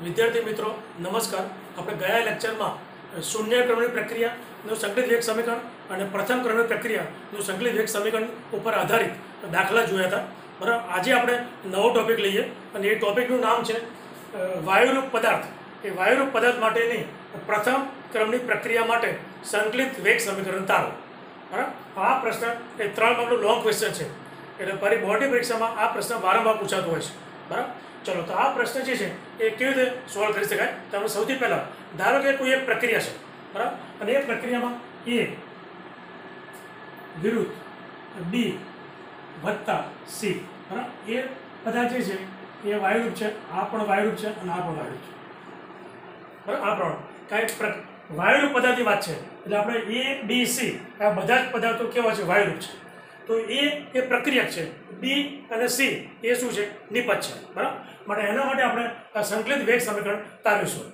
विद्यार्थी मित्रों नमस्कार। આપણે ગયા લેક્ચરમાં શૂન્ય ક્રમની પ્રક્રિયાનું સંકલિત વેગ સમીકરણ અને પ્રથમ ક્રમની પ્રક્રિયાનું સંકલિત વેગ સમીકરણ ઉપર આધારિત દાખલા જોયા હતા। બરાબર, આજે આપણે નવો ટોપિક લઈએ અને એ ટોપિકનું નામ છે વાયુરૂપ પદાર્થ। એ વાયુરૂપ પદાર્થ માટેની પ્રથમ ક્રમની પ્રક્રિયા માટે સંકલિત વેગ સમીકરણ તારો। બરાબર, આ પ્રશ્ન એ 3 માર્કનો લોંગ ક્વેશ્ચન છે, એટલે ફરી બોર્ડની પરીક્ષામાં આ પ્રશ્ન વારંવાર પૂછાતો હોય છે। બરાબર, चलो तो आ प्रश्न जो है ये केवी रीते सोल्व कर शकाय। तो આપણે સૌથી પહેલા ધારો કે કોઈ એક પ્રક્રિયા છે, બરાબર, અને એ પ્રક્રિયામાં A વિરુદ્ધ B વત્તા C, બરાબર, એ પદાર્થ જે છે એ વાયુરૂપ છે, આ પણ વાયુરૂપ છે અને આ પણ વાયુરૂપ છે, બરાબર। આ પ્રમાણે કાંઈ વાયુરૂપ પદાર્થની વાત છે એટલે આપણે A B C આ બધા જ પદાર્થો કેવા છે? વાયુરૂપ છે। તો A એ પ્રક્રિયક છે, B અને C એ શું છે? નિપજ છે, બરાબર। માટે એના માટે આપણે આ સંકલિત વેગ સમીકરણ તારવીશું।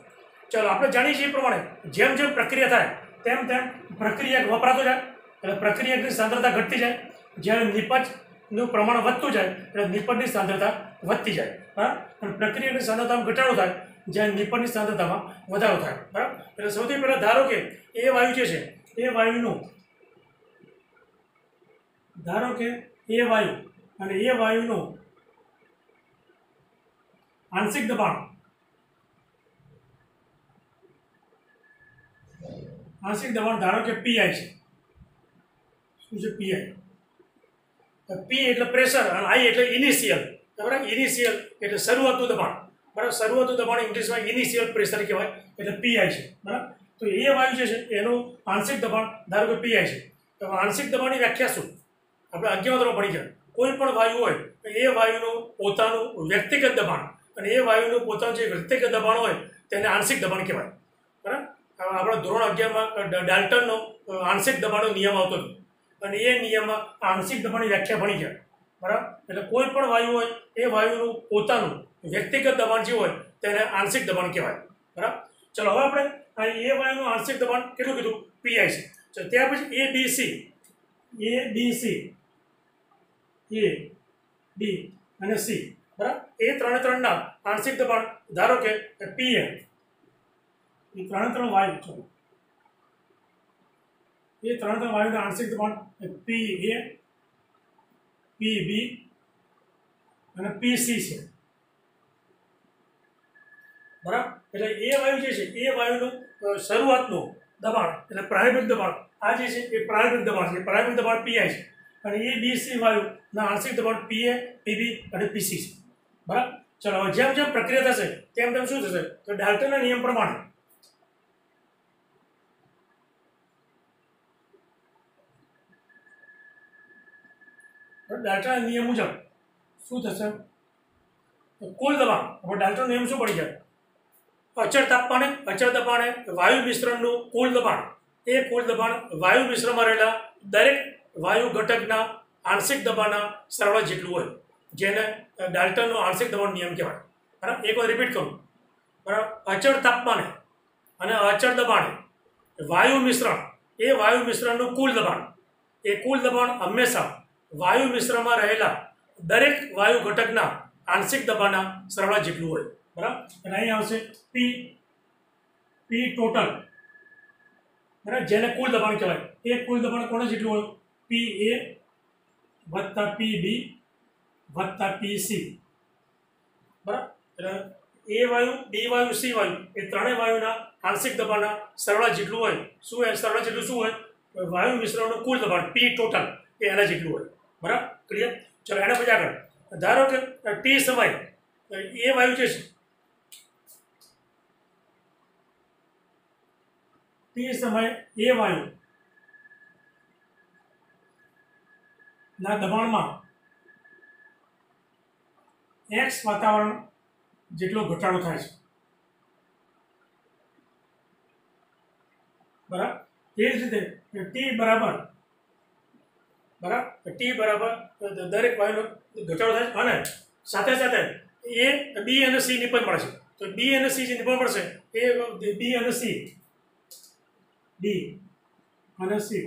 ચાલો આપણે જાણીએ છીએ એ પ્રમાણે જેમ જેમ પ્રક્રિયા થાય તેમ તેમ પ્રક્રિયક વપરાતો જાય એટલે પ્રક્રિયકની સાંદ્રતા ઘટતી જાય। જ્યારે નિપજનું પ્રમાણ વધતું જાય એટલે નિપજની સાંદ્રતા વધતી જાય, બરાબર। અને પ્રક્રિયકની સાંદ્રતામાં ઘટાડો થાય જ્યારે નિપજની સાંદ્રતામાં વધારો થાય, બરાબર। એટલે સૌથી પહેલાં ધારો કે એ વાયુ જે છે એ વાયુનું ધારો કે એ વાયુ અને એ વાયુનું आंशिक दबाण धारो के पी आई है। शू है पी आई? पी एटले प्रेशर और आई एटले इनिशियल, बराबर। इनिशियल एटले शरूआतनु दबाण, बराबर। शरूआतनु दबाण इंग्लिश में इनिशियल प्रेशर कहेवाय एटले पी आई है, बराबर। तो ये वायु जे छे एनु आंशिक दबाण धारो के पी आई है। तो आंशिक दबाणनी व्याख्या शुं? आपणे 11th में पढ़ी गया। कोई पण वायु होय तो ए वायुनुं पोतानुं व्यक्तिगत दबाण અને એ વાયુનું પોતાનું જે વ્યક્તિગત દબાણ હોય તેને આંશિક દબાણ કહેવાય, બરાબર। આપણા ધોરણ 11માં ડાલ્ટનનો આંશિક દબાણનો નિયમ આવતો હતો અને એ નિયમમાં આંશિક દબાણની વ્યાખ્યા ભણી ગયા, બરાબર। એટલે કોઈ પણ વાયુ હોય એ વાયુનું પોતાનું વ્યક્તિગત દબાણ જે હોય તેને આંશિક દબાણ કહેવાય, બરાબર। ચલો હવે આપણે આ એ વાયુનું આંશિક દબાણ કેટલું કીધું? પીઆઈ છે। ચલો ત્યાર પછી એ બી અને સી, बराबर। ए त्रे त्रणना आंशिक दबाण धारो के पी ए त्रे वायु, चलो ये त्रे वायु आंशिक दबाण पी ए पी बी और पी सी है, बराबर। એટલે એ વાયુ જે છે એ વાયુનું શરૂઆતનું દબાણ એટલે પ્રારંભિક દબાણ આ જે છે એ પ્રારંભિક દબાણ છે, પ્રારંભિક દબાણ પીઆઈ છે અને એ બી સી વાયુના આંશિક દબાણ પીએ પીબી અને પીસી છે, બરાબર। चलो जेम जेम प्रक्रिया थशे तेम तेम शुं थशे? तो डाल्टनना नियम प्रमाणे डाल्टनना नियम मुजब शुं थशे? तो कुल दबाण આપણે डाल्टनનો नियम शुं पड़ी जाय? अचल दबाणे वायु मिश्रणનું कुल दबाण એ कुल दबाण वायु मिश्रणમાં રહેલા દરેક વાયુ ઘટકના આંશિક દબાણના સરવાળા જેટલું હોય, જેને ડાલ્ટનનો આંશિક દબાણ નિયમ કહેવાય, બરાબર। એક વાર રિપીટ કરું, બરાબર। અચળ તાપમાને અને અચળ દબાણે વાયુ મિશ્રણ એ વાયુ મિશ્રણનું કુલ દબાણ એ કુલ દબાણ હંમેશા વાયુ મિશ્રણમાં રહેલા દરેક વાયુ ઘટકના આંશિક દબાણના સરવાળા જેટલું હોય, બરાબર। અને અહીં આવશે પી ટોટલ, બરાબર, જેને કુલ દબાણ કહેવાય। એ કુલ દબાણ કોને જેટલું હોય? પી એ વત્તા પી બી वत्ता पीसी, बराबर। ए वायु बी वायु सी वायु ए त्रे वायुना आंशिक दबाणना सरवाळा जेटलुं होय शुं है? सरवाळा जेटलुं शुं होय? वायु मिश्रणनुं कुल दबाण पी टोटल ए एना जेटलुं होय, बराबर। क्लियर? चलो एना पछी आगळ धारो के टी समय ए वायु जे छे टी समय ए वायु ना दबाणमां एक्स वातावरण जेटलो घटाडो थाय छे, बराबर। ए ज रीते टी बराबर, बराबर, टी बराबर दरेक वायुनो घटाडो थाय छे अने साथे साथे ए बी अने सी निपज मळशे। तो बी अने सी जे निपज मळशे ए बी अने सी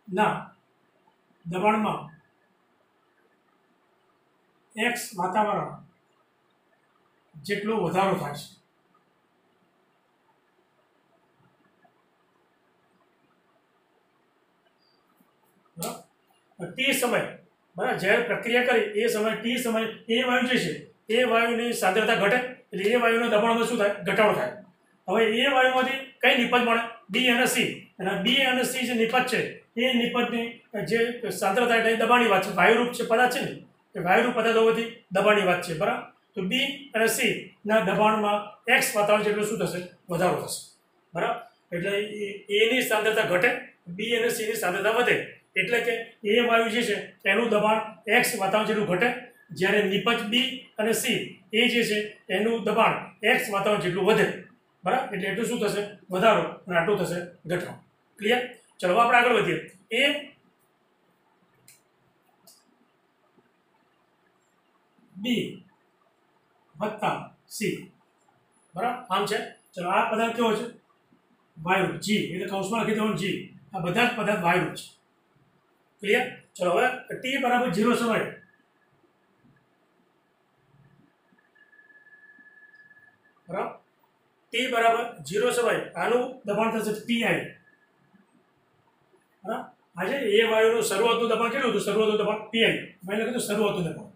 ना दबाणमां एक्स वातावरण જેટલો વધારો થાય છે. બરાબર તે સમય બરાબર જ્યારે પ્રક્રિયા કરી એ સમય ટી સમય એ વાયુ જે છે એ વાયુની સાંદ્રતા ઘટે એટલે એ વાયુના દબાણમાં શું થાય ઘટાડો થાય. હવે એ વાયુમાંથી કઈ નિપજ મળે બી અને સી અને બી અને સી જે નિપજ છે એ નિપજની જે સાંદ્રતા એટલે દબાણની વાત છે વાયુરૂપ છે પદાર્થ છે ને એ વાયુરૂપ પદાર્થ હોવાથી દબાણની વાત છે બરાબર. તો બી અને સી ના દબાણમાં એક્સ વાતાવરણ જેટલો શું થશે વધારો થશે બરાબર. એટલે એની સાંદ્રતા ઘટે બી અને સીની સાંદ્રતા વધે એટલે કે એ વાયુ જે છે એનું દબાણ એક્સ વાતાવરણ જેટલું ઘટે જ્યારે નિપજ બી અને સી એ જે છે એનું દબાણ એક્સ વાતાવરણ જેટલું વધે બરાબર. એટલે એટલું શું થશે વધારો અને આટલું થશે ઘટાડો. ક્લિયર. ચલો આપણે આગળ વધીએ. એ બી વત્તા સી બરાબર આમ છે. ચલો આ પદાર્થ કેવો છે વાયુ જી એટલે કૌંસમાં લખી દેવાનું જી. આ બધા જ પદાર્થ વાયુ છે. ક્લિયર. ચલો હવે ટી બરાબર 0 સમય બરાબર ટી બરાબર 0 સમય આનું દબાણ થશે પીઆઈ બરાબર. આજે એ વાયુનું શરૂઆતનું દબાણ કેટલું હતું શરૂઆતનું દબાણ પીઆઈ મેં લખ્યું હતું શરૂઆતનું દબાણ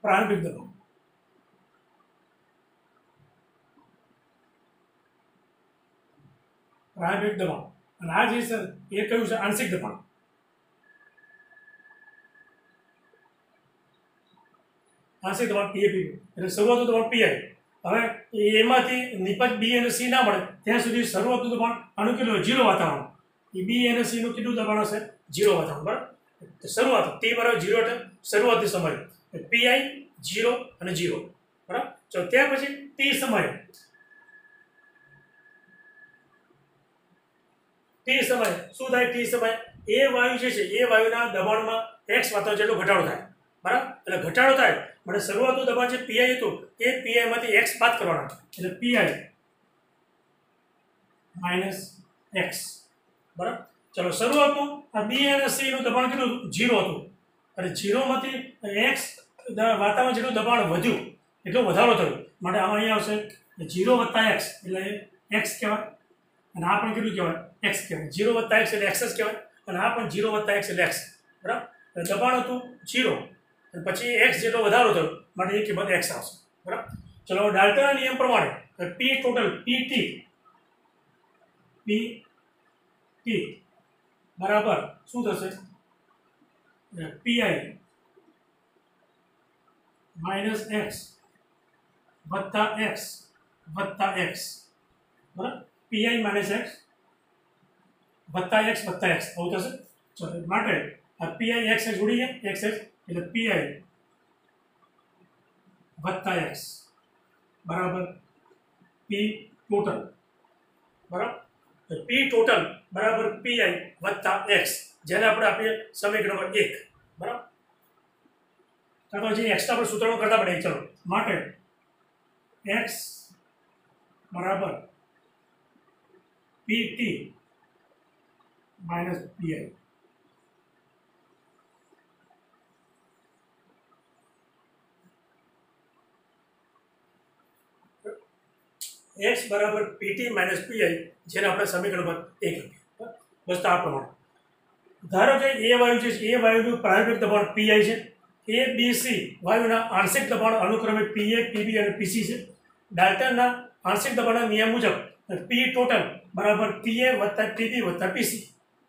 પ્રારંભિક દબાણ પ્રારંભિક દબાણ અને આ જે છે એ કયું છે આંશિક દબાણ. આંશિક દબાણ પીએપી એટલે શરૂઆતનું દબાણ પીઆઈ. હવે એમાંથી નિપજ બી અને સી ના મળે ત્યાં સુધી શરૂઆતનું દબાણ આનું કેટલું 0 વાતાવરણ એ બી અને સી નું કેટલું દબાણ હશે 0 વાતાવરણ બરાબર. શરૂઆત ટી બરાબર 0 એટલે શરૂઆતી સમય પીઆઈ 0 અને 0 બરાબર. ચલો ત્યાર પછી ટી સમય શું થાય ટી સમય એ વાયુ જે છે એ વાયુના દબાણમાં એક્સ વાતાવરણ જેટલો ઘટાડો થાય બરાબર. એટલે ઘટાડો થાય માટે શરૂઆતનું દબાણ જે પીઆઈ હતું એ પીઆઈ માંથી એક્સ બાદ કરવાના એટલે પીઆઈ માઇનસ એક્સ બરાબર. ચલો શરૂઆતનું આ બી અને સી નું દબાણ કેટલું 0 હતું અને 0 માંથી એક્સ વાતાવરણ જેટલું દબાણ વધ્યું એટલો વધારો થયો માટે આમાં અહીંયા આવશે 0 વત્તા એક્સ એટલે એક્સ કહેવાય અને આ પણ કેટલું કહેવાય એક્સ કહેવાય. 0 વત્તા એક્સ એટલે એક્સ જ કહેવાય અને આ પણ 0 વત્તા એક્સ એટલે એક્સ બરાબર. દબાણ હતું 0 અને પછી એક્સ જેટલો વધારો થયો માટે એ કિંમત એક્સ આવશે બરાબર. ચલો ડાલ્ટનના નિયમ પ્રમાણે પી ટોટલ પી બરાબર શું થશે પીઆઈ માઇનસ એક્સ વત્તા એક્સ બરાબર. પીઆઈ માઇનસ એક્સ વત્તા એક્સ આવું થશે. ચલો માટે આ પીઆઈ એક્સ જોડી જાય એક્સ એટલે પીઆઈ વત્તા એક્સ બરાબર પી ટોટલ બરાબર. પી ટોટલ બરાબર પીઆઈ વત્તા એક્સ જેને આપણે આપીએ સમીકરણ નંબર 1 બરાબર. તો જે એક્સના આપણે સૂત્રનો કરતા પડે ચલો માટે એક્સ બરાબર P T minus PI x બરાબર પીટી માઇનસ પીઆઈ જેને આપણે સમીકરણ પર 1 લખીએ બસ આ પ્રમાણે. ધારો કે એ વાયુ છે એ વાયુનું પ્રારંભિક દબાણ પીઆઈ છે એ બી સી વાયુના આંશિક દબાણ અનુક્રમે પીએ પીબી અને પીસી છે. ડાલ્ટનના આંશિક દબાણના નિયમ મુજબ પી ટોટલ બરાબર પીએ વત્તા પીબી વત્તા પીસી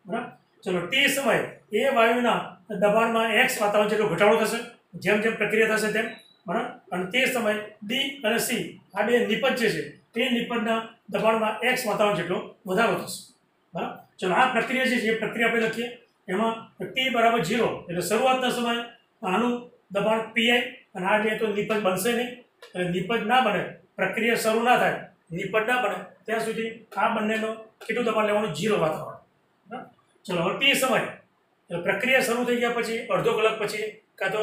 બરાબર. ચલો ટી સમય એ વાયુના દબાણમાં એક્સ વાતાવરણ જેટલો ઘટાડો થશે જેમ જેમ પ્રક્રિયા થશે તેમ બરાબર. અને તે સમય ડી અને સી આ બે નિપજ જે છે તે નિપજના દબાણમાં એક્સ વાતાવરણ જેટલો વધારો થશે બરાબર. ચલો આ પ્રક્રિયા જે છે એ પ્રક્રિયા આપણે લખીએ એમાં ટી બરાબર 0 એટલે શરૂઆતના સમયે આનું દબાણ પીઆઈ અને આ બે તો નિપજ બનશે નહીં એટલે નિપજ ના બને પ્રક્રિયા શરૂ ના થાય નિપજ ના બને ત્યાં સુધી આ બંનેનો કેટલું દબાણ લેવાનું 0 વાતાવરણ બરાબર. ચલો હવે ટી સમય એટલે પ્રક્રિયા શરૂ થઈ ગયા પછી અડધો કલાક પછી કાં તો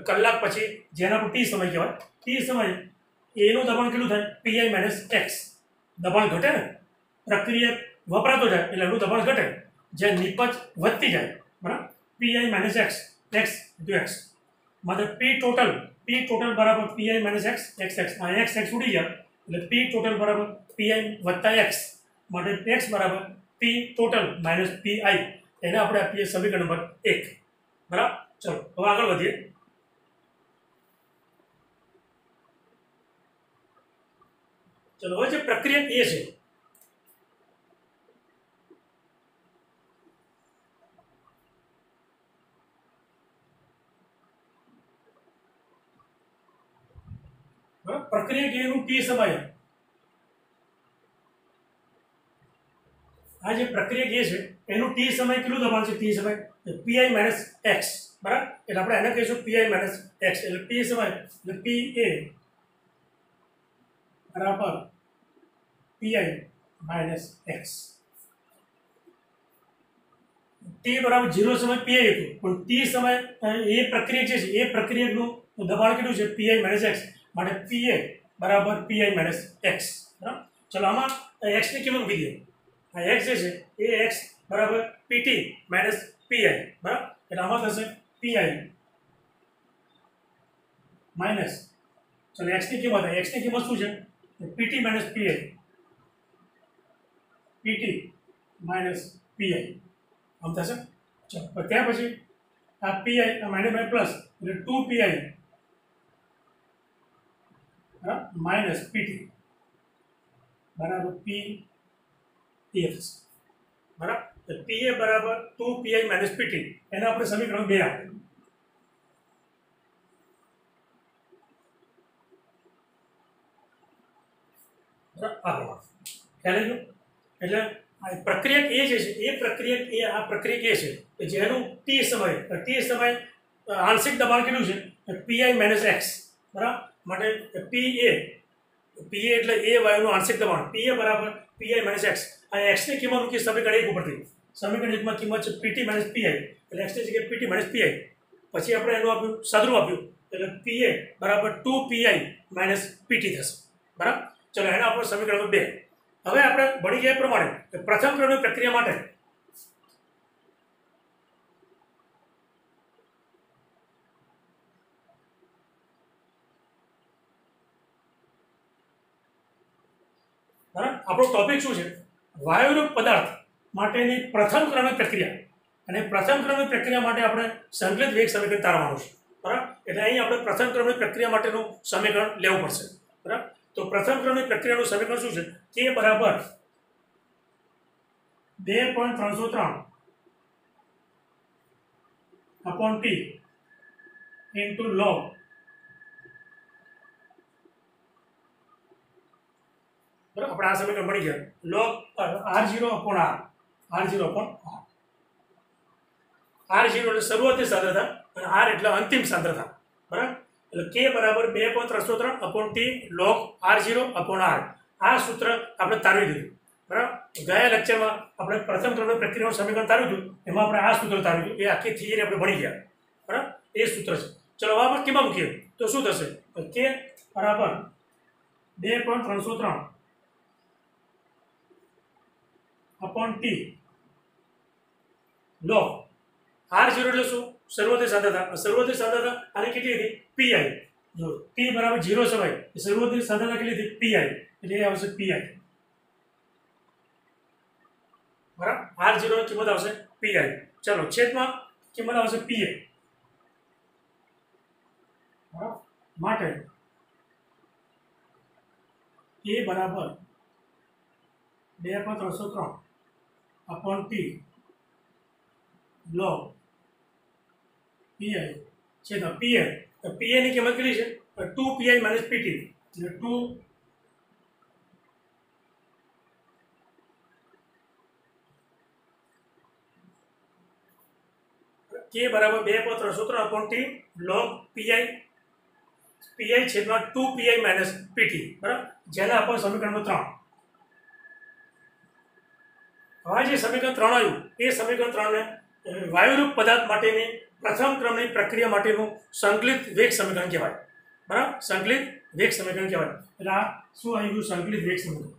કલાક પછી જેના પર ટી સમય કહેવાય ટી સમય એનું દબાણ કેટલું થાય પીઆઈ માઇનસ એક્સ દબાણ ઘટે ને પ્રક્રિયા વપરાતો જાય એટલે એનું દબાણ ઘટે જે નિપજ વધતી જાય બરાબર. PI minus x into x મતલબ પી ટોટલ પી ટોટલ બરાબર PI minus x x x આ એક્સ એક્સ ઉડી ગયા એટલે પી ટોટલ બરાબર પીઆઈ વત્તા એક્સ માટે એક્સ બરાબર પી ટોટલ માઇનસ પીઆઈ એને આપણે આપીએ સમીકરણ નંબર 1 બરાબર. ચલો હવે આગળ વધીએ. ચલો હવે જે પ્રક્રિયા એ છે પ્રક્રિયા એનું ટી સમય આ જે પ્રક્રિયા એ છે એનું ટી સમય કેટલું દબાણ છે ટી સમય પીઆઈ માઇનસ એક્સ બરાબર એટલે આપણે એને કહીશું પીઆઈ માઇનસ એક્સ એટલે ટી સમય એટલે પી એ બરાબર પીઆઈ માઇનસ એક્સ ટી બરાબર 0 સમય પીઆઈ હતું પણ ટી સમય એ પ્રક્રિયા જે છે એ પ્રક્રિયાનું દબાણ કેટલું છે પીઆઈ માઇનસ એક્સ માટે પીએ બરાબર પીઆઈ માઇનસ એક્સ બરાબર. ચલો આમાં એક્સની કિંમત મૂકી દઈએ. આ એક્સ જે છે એ એક્સ બરાબર પીટી માઇનસ પીઆઈ બરાબર એટલે આમાં થશે પીઆઈ માઇનસ ચલો એક્સની કિંમત શું છે PT minus PI PT minus PI આમ થશે. ચલો ત્યાં પછી આ પીઆઈ આ માઇનસ બાય પ્લસ એટલે 2 પીઆઈ માઇનસ પીટી બરાબર પી થશે બરાબર. પીએ બરાબર 2 પીઆઈ માઇનસ પીટી એને આપણે સમીકરણ 2 આપીએ. ખ્યાલ આવ્યો એટલે પ્રક્રિયા એ જે છે એ પ્રક્રિયા આ પ્રક્રિયા એ છે કે જેનું ટી સમય આંશિક દબાણ કેટલું છે પીઆઈ માઇનસ એક્સ બરાબર માટે પીએ એટલે એ વાયુનું આંશિક દબાણ પીએ બરાબર પીઆઈ માઇનસ એક્સ આ એક્સની કિંમત મૂકી સમીકરણ 1 ઉપરથી સમીકરણ 1 માં કિંમત છે પીટી માઇનસ પીઆઈ એટલે એક્સની જગ્યાએ પીટી માઇનસ પીઆઈ પછી આપણે એનું આપ્યું સાદરું આપ્યું એટલે પીએ બરાબર 2 પીઆઈ માઇનસ પીટી થશે બરાબર. ચલો એના આપણે સમીકરણ 2 હવે આપણે ભણી ગયા પ્રમાણે પ્રથમ ક્રમની પ્રક્રિયા માટે આપણો ટોપિક શું છે વાયુરૂપ પદાર્થ માટેની પ્રથમ ક્રમની પ્રક્રિયા અને પ્રથમ ક્રમની પ્રક્રિયા માટે આપણે સંકલિત વેગ સમીકરણ તારવવાનું છે બરાબર. એટલે અહીં આપણે પ્રથમ ક્રમની પ્રક્રિયા માટેનું સમીકરણ લેવું પડશે બરાબર. તો પ્રથમ ક્રમની પ્રક્રિયાનું સમીકરણ શું છે કે બરાબર 2.303 अपॉन टी इंटू लॉग बराबर આપણે આ સમીકરણ મળી ગયા log r0 upon r r0 એટલે શરૂઆતની સાંદ્રતા અને r એટલે અંતિમ સાંદ્રતા બરાબર. એટલે k બરાબર 2.303 upon t log r0 upon r આ સૂત્ર આપણે તારવી દીધું બરાબર. ગયા લેક્ચરમાં આપણે પ્રથમ ક્રમની પ્રક્રિયાનું સમીકરણ તાર્યું હતું એમાં આપણે આ સૂત્ર તાર્યું હતું એ આખી થિયરી આપણે ભણી ગયા બરાબર. એ સૂત્ર છે. ચલો હવે આપણે કેમાં મૂકીએ તો શું થશે k બરાબર 2.303 अपॉन टी log r0 એટલે શું શરૂઆતની સાંદ્રતા આની કેટલી હતી પીઆઈ જો t બરાબર 0 સમય શરૂઆતની સાંદ્રતા કેટલી હતી પીઆઈ એટલે એ આવશે પીઆઈ બરાબર. r0 ની કિંમત આવશે પીઆઈ ચલો છેદમાં કિંમત આવશે પીએ બરાબર. માટે a બરાબર 2.303 अपॉन टी log पीआई छेदा पीआई तो पीआई ની કિંમત કેટલી છે 2 પીઆઈ માઇનસ પીટી એટલે 2 k બરાબર 2.303 अपॉन टी log પીઆઈ છેદમાં 2 પીઆઈ માઇનસ પીટી બરાબર. જેને આપણે સમીકરણ 3 હવે જે સમીકરણ 3 આવ્યું એ સમીકરણ 3 ને વાયુરૂપ પદાર્થ માટેની પ્રથમ ક્રમની પ્રક્રિયા માટેનું સંકલિત વેગ સમીકરણ કહેવાય બરાબર. સંકલિત વેગ સમીકરણ કહેવાય એટલે આ શું આવી ગયું સંકલિત વેગ સમીકરણ.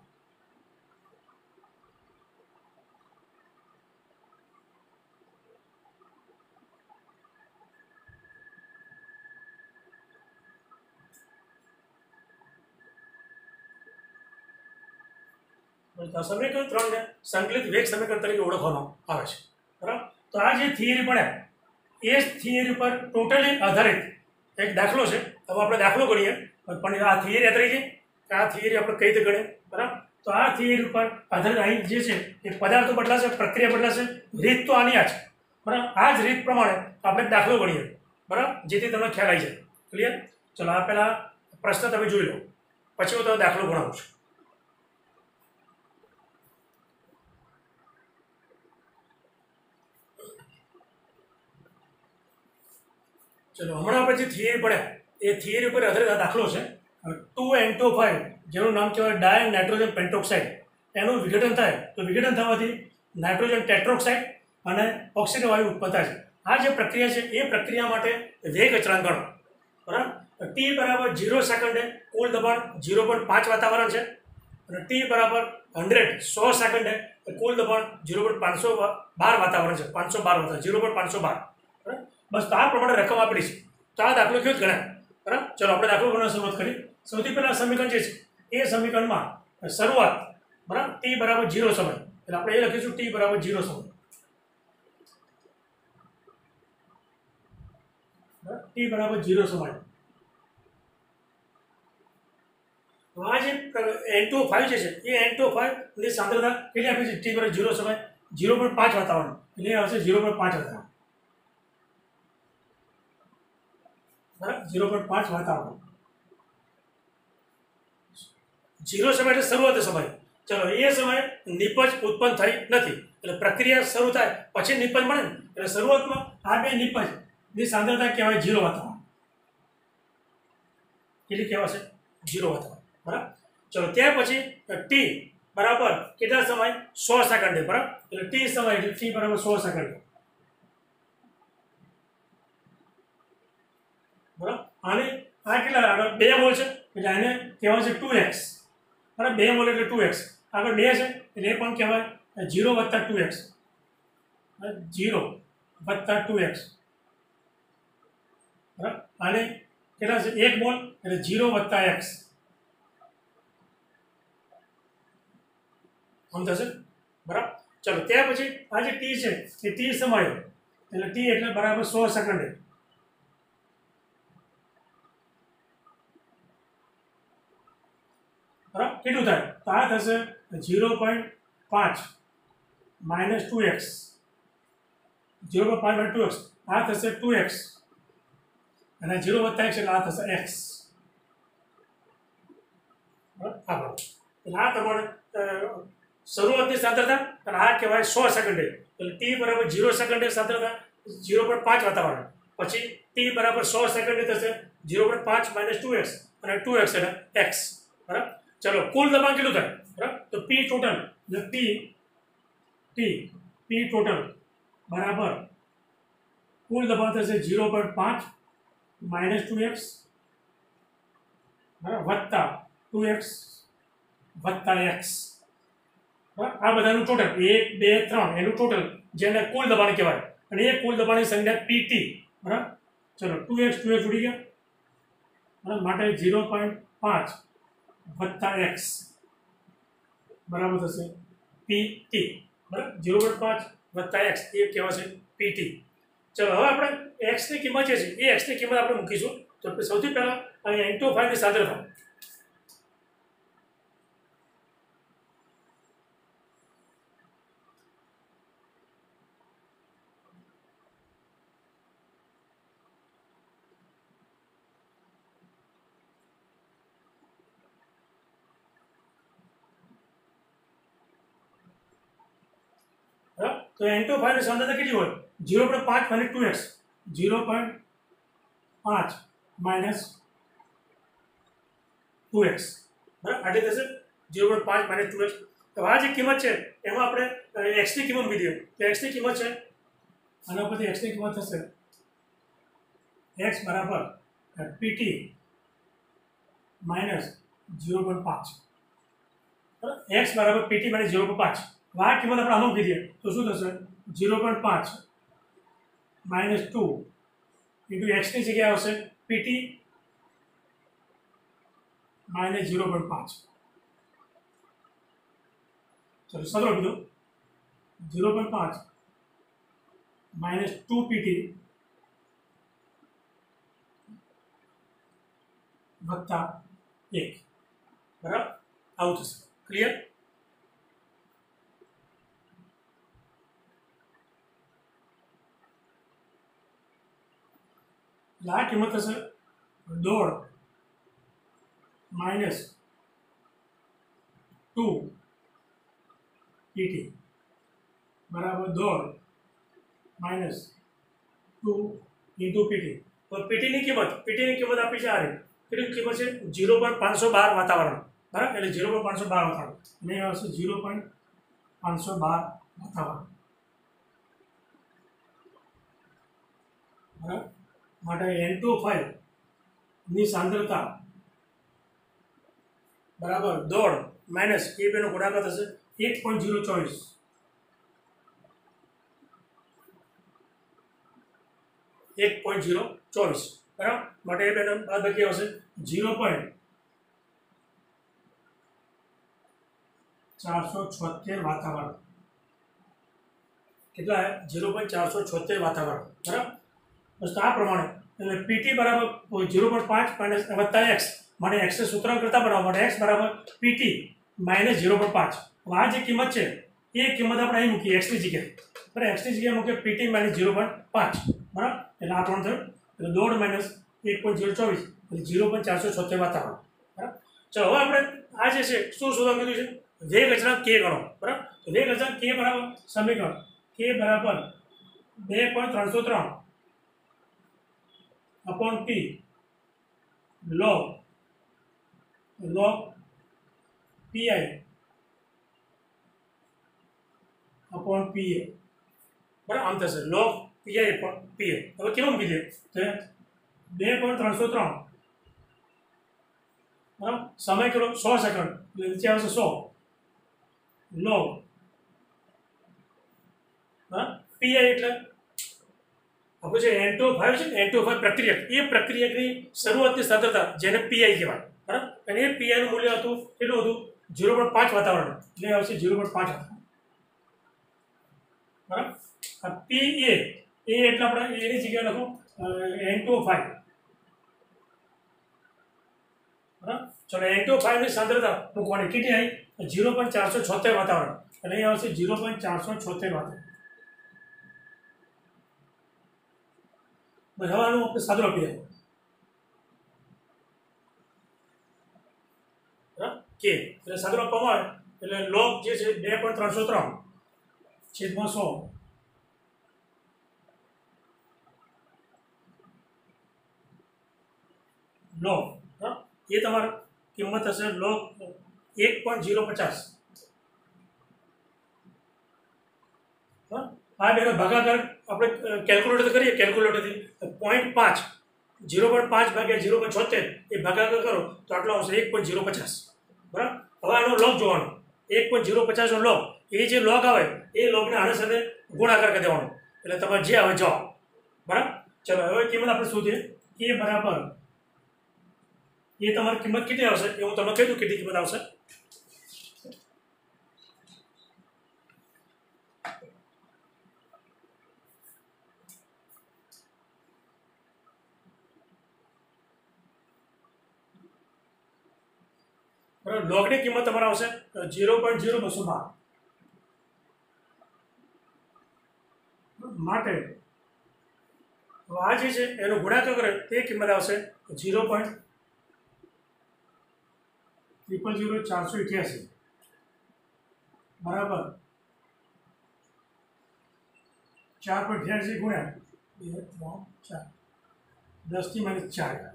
તો સમીકરણ 3 ને સંકલિત વેગ સમીકરણ તરીકે ઓળખવામાં આવે છે, બરાબર. તો આ જે થિયરી ભણ્યા એ થિયરી પર ટોટલી આધારિત એક દાખલો છે. હવે આપણે દાખલો ગણીએ, પણ આ થિયરી આધારિત છે કે આ થિયરી આપણે કઈ રીતે ગણે, બરાબર. તો આ થિયરી ઉપર આધારિત અહીં જે છે એ પદાર્થો બદલાશે, પ્રક્રિયા બદલાશે, રીત તો આની આ છે, બરાબર. આ જ રીત પ્રમાણે આપણે દાખલો ગણીએ, બરાબર, જેથી તમને ખ્યાલ આવી જાય. ક્લિયર? ચલો આ પહેલા પ્રશ્ન તમે જોઈ લો, પછી હું તમને દાખલો ગણાવું છું. ચલો હમણાં આપણે જે થિયરી પડ્યા એ થિયરી ઉપર આધારિત આ દાખલો છે. 2N2O5 જેનું નામ કહેવાય ડાય નાઇટ્રોજન પેન્ટોક્સાઇડ, એનું વિઘટન થાય તો વિઘટન થવાથી નાઇટ્રોજન ટેટ્રોક્સાઇડ અને ઓક્સિજન વાયુ ઉત્પન્ન થાય છે. આ જે પ્રક્રિયા છે એ પ્રક્રિયા માટે વેગ અચળાંક ગણો, બરાબર. t બરાબર 0 સેકન્ડે કુલ દબાણ 0.5 વાતાવરણ છે અને t બરાબર 100 સેકન્ડે કુલ દબાણ 0.512 વાતાવરણ છે, 512 0.512, બરાબર. બસ તો આ પ્રમાણે રકમ આપેલી છે. તો આ દાખલો કેવો જ ગણાય, બરાબર. ચલો આપણે દાખલો ગણવા શરૂઆત કરી. સૌથી પહેલા સમીકરણ જે છે એ સમીકરણમાં શરૂઆત, બરાબર, t બરાબર 0 સમય, એટલે આપણે એ લખીશું t બરાબર 0 સમય, t બરાબર 0 સમય. આ જે N2O5 જે છે એ N2O5 ની સાંદ્રતા કેટલી આપી છે? t બરાબર 0 સમય 0.5 વાતાવરણ, એટલે આવશે 0.5 વાતાવરણ, બરાબર. 0.5 વાતાવરણ 0 સમય એટલે શરૂઆતી સમય. ચલો એ સમયે નિપજ ઉત્પન્ન થઈ નથી, એટલે પ્રક્રિયા શરૂ થાય પછી નિપજ મળે ને, એટલે શરૂઆતમાં આ બે નિપજ ની સાંદ્રતા કહેવાય 0 વાતાવરણ, કેટલી કહેવાશે? 0 વાતાવરણ, બરાબર. ચલો ત્યાર પછી t બરાબર કેટલા સમય? 100 સેકન્ડે, બરાબર. એટલે t સમય એટલે t બરાબર 100 સેકન્ડ, બરાબર. આને આ કેટલા? 2 મોલ છે એટલે આને કહેવાય છે 2x, બરાબર. 2 મોલ એટલે 2x, આગળ 2 છે એટલે એ પણ કહેવાય 0 + 2x, 0 + 2x, બરાબર. આને કેટલા છે? 1 મોલ એટલે 0 + x, આમ થશે, બરાબર. ચલો ત્યાર પછી આ જે t છે એ t સમય એટલે t એટલે બરાબર 100 સેકન્ડે, બરાબર. કેટલું થાય? તો આ થશે 0.5 - 2x, 0.5 - 2x, આ થશે 2x અને 0 + x એટલે આ થશે x, બરાબર. એટલે આ તમારે શરૂઆતની સાંદ્રતા અને આ કહેવાય 100 સેકન્ડે, એટલે t બરાબર 0 સેકન્ડે સાંદ્રતા 0.5 વાતાવરણ, પછી t બરાબર 100 સેકન્ડે થશે 0.5 - 2x અને 2x એટલે x, બરાબર. ચલો કુલ દબાણ કેટલું થાય, બરાબર? તો p ટોટલ એટલે p ટોટલ બરાબર કુલ દબાણ થશે 0.5 - 2x, બરાબર, વત્તા 2x વત્તા x, બરાબર. આ બધાનું ટોટલ 1 2 3 એનું ટોટલ જેને કુલ દબાણ કહેવાય, અને એ કુલ દબાણની સંખ્યા pt, બરાબર. ચલો 2x ઉડી ગયા, બરાબર, માટે 0.5 વત્તા x બરાબર થશે pt, બરાબર. 0.5 વત્તા x એ કહેવાશે pt. ચલો હવે આપણે x ની કિંમત જે છે એ x ની કિંમત આપણે મૂકીશું. તો સૌથી પહેલા અહીં N2O5 ની સાંદ્રતા, તો N2O5 ની સાંદ્રતા કેટલી હોય? 0.5 - 2x, 0.5 - 2x, બરાબર. આટલી થશે 0.5 - 2x. તો આ જે કિંમત છે એમાં આપણે x ની કિંમત મૂકી દઈએ, તો x ની કિંમત છે આના ઉપરથી x ની કિંમત થશે x બરાબર pt - 0.5, બરાબર. x બરાબર pt - 0.5. આ કિંમત આપણે આમાં મૂકી દઈએ તો શું થશે? 0.5 - 2 × x ની જગ્યાએ આવશે pt - 0.5, चलो सदरो कीधो 0.5 - 2 PT વત્તા 1 બરાબર આવું થશે ક્લિયર આ કિંમત થશે 1.5 - 2 PT बराबर 1.5 - 2 इंटू PT तो PT ની કિંમત આપી છે આ રીતે કેટલી કિંમત છે 0.512 વાતાવરણ બરાબર એટલે 0.512 વાતાવરણ અને એ આવશે 0.512 વાતાવરણ બરાબર માટે N25 ની સાંદ્રતા બરાબર 1.5 માઇનસ એ બેનો ગુણાકાર થશે 1.024 1.024 બરાબર માટે એ બેનો બાદબાકી આવશે 0.476 વાતાવરણ કેટલા 0.476 વાતાવરણ બરાબર બસ આ પ્રમાણે એટલે પીટી બરાબર 0.5 વત્તા એક્સ માટે એક્સને સૂત્રાંક કરતા બનાવવા માટે એક્સ બરાબર પીટી માઇનસ 0.5 આ જે કિંમત છે એ કિંમત આપણે અહીં મૂકીએ એક્સની જગ્યાએ બરાબર એક્સની જગ્યાએ મૂકીએ પીટી માઇનસ 0.5 બરાબર એટલે આ ત્રણ થયું એટલે 1.5 માઇનસ 1.024 એટલે 0.476 વાતાવરણ બરાબર ચલો હવે આપણે આ જે છે શું શોધવા કીધું છે વેગ અચળાંક કે ગણો બરાબર તો વેગ અચળાંક કે બરાબર સમીકરણ કે બરાબર 2.303 upon P log PI upon PA बराबर आम थशे log PI अपॉन PA હવે કેવું મૂકી દે તો 2.303 બરાબર સમય કેટલો 100 સેકન્ડ એટલે નીચે આવશે 100 log PI એટલે આપણે જે N25 છે ને N25 પ્રક્રિયક એ પ્રક્રિયકની શરૂઆતની સાંદ્રતા જેને પીઆઈ કહેવાય બરાબર અને એ પીઆઈનું મૂલ્ય હતું કેટલું હતું 0.5 વાતાવરણ એટલે આવશે 0.5 બરાબર આ પીએ એ એટલે આપણે એની જગ્યાએ લખો N25 બરાબર ચલો N25 ની સાંદ્રતા મૂકવાની કેટલી આવી 0.476 વાતાવરણ અને અહીં આવશે 0.476 વાતાવરણ હવે આનું આપણે સાદું આપી દઈએ બરાબર કે એટલે સાદું આપવામાં આવે એટલે લોગ જે છે 2.303 છેદમાં 100 લોગ એ તમારી કિંમત હશે લોગ 1.050 આ બેનો ભાગાકાર આપણે કેલ્ક્યુલેટર કરીએ કેલ્ક્યુલેટરથી 0.5 ભાગ્યા 0.76 એ ભાગાકાર કરો તો આટલો આવશે 1.050 બરાબર હવે આનો લોગ જોવાનો 1.050 નો લોગ એ જે લોગ આવે એ લોગને આના સાથે ગુણાકાર કરી દેવાનો એટલે તમારે જે આવે જવાબ બરાબર ચલો હવે કિંમત આપણે શોધીએ કે બરાબર એ તમારી કિંમત કેટલી આવશે એ હું તમને કહી દઉં કેટલી કિંમત આવશે લોગની કિંમત તમારે આવશે 0.0212 માટે આ જે છે એનો ગુણાકાર કરે તે કિંમત આવશે 0.000488 બરાબર 4.86 ગુણ્યા 2 3 4 10 ની -4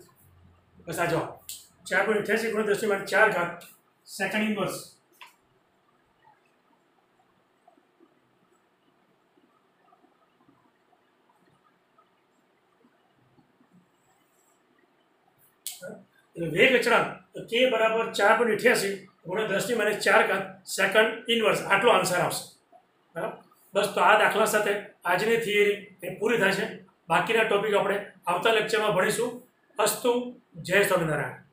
બસ આ જવાબ 4.88 ગુણ્યા 10 ની -4 સેકન્ડ ઇન્વર્સ વેગ અચળાંક કે બરાબર 4.88 ગુણ્યા 10 ની -4 સેકન્ડ ઇન્વર્સ આટલો આન્સર આવશે બરાબર બસ તો આ દાખલા સાથે આજની થિયરી એ પૂરી થાય છે બાકીના ટોપિક આપણે આવતા લેક્ચરમાં ભણીશું અસ્તુ જય સ્વામિનારાયણ